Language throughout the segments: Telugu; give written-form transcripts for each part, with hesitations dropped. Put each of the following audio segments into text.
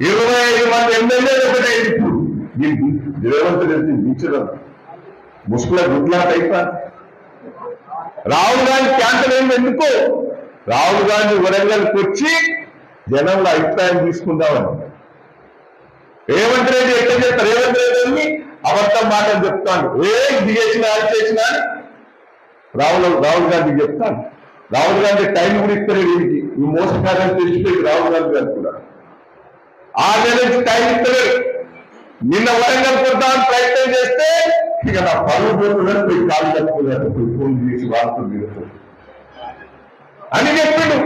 25 మంది ఎమ్మెల్యేలు ఒకటే ఇప్పుడు రేవంత్ రెడ్డి దించడం ముసుగుల గుడ్లాట అయిపోయి రాహుల్ గాంధీ క్యాన్సర్ అయింది ఎందుకు రాహుల్ గాంధీ వరంగల్కి వచ్చి జనంలో అభిప్రాయం తీసుకుందామని రేవంత్ రెడ్డి ఎట్లా చెప్తారు రేవంత్ రెడ్డి అబద్ధం మాటలు చెప్తాను ఇది చేసినా అది చేసినా రాహుల్ గాంధీ చెప్తాను రాహుల్ గాంధీ టైం కూడా ఇస్తారు వీడికి ఈ మోసకారాన్ని తెలిసిపోయి రాహుల్ గాంధీ గారు కూడా 6 నెలల నుంచి టైం ఇస్తారు నిన్న వరంగల్ కొద్దామని ప్రయత్నం చేస్తే ఇక నా పనులు పోతున్నారు పోయి కాలు కట్టుకున్నారు ఫోన్ చేసి వాడుతుంది అని చెప్పిండు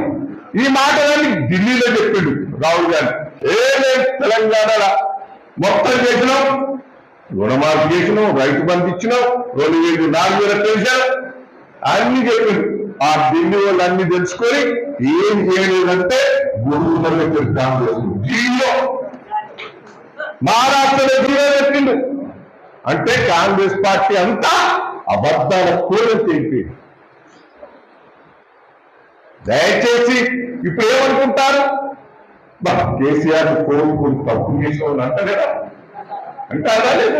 ఈ మాటలన్నీ ఢిల్లీలో చెప్పిండు రాహుల్ గాంధీ ఏమేమి తెలంగాణ మొత్తం చేసినాం రుణమాఫీ చేసినాం రైతు బంధు ఇచ్చినాం 2000 4000 పెంచాం అన్ని చెప్పిండు ఆ ఢిల్లీ వాళ్ళు అన్ని తెలుసుకొని ఏం చేయలేదంటే గురువులు కాంగ్రెస్ ఢిల్లీలో మహారాష్ట్రలో జీరో చెప్పిండు అంటే కాంగ్రెస్ పార్టీ అంతా అబద్ధాల కోరలు తెలిపి దయచేసి ఇప్పుడు ఏమనుకుంటారు కేసీఆర్ కోరుకుని తప్పు చేసిన అంట కదా అంటే అలా లేదు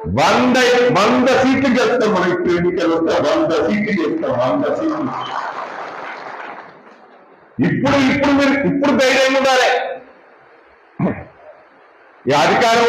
100 సీట్లు చేస్తాం మనం ఇప్పుడు ఎన్నికలు వస్తే 100 సీట్లు చేస్తాం 100 సీట్లు ఇప్పుడు ధైర్యంగా ఉండాలి ఈ అధికారం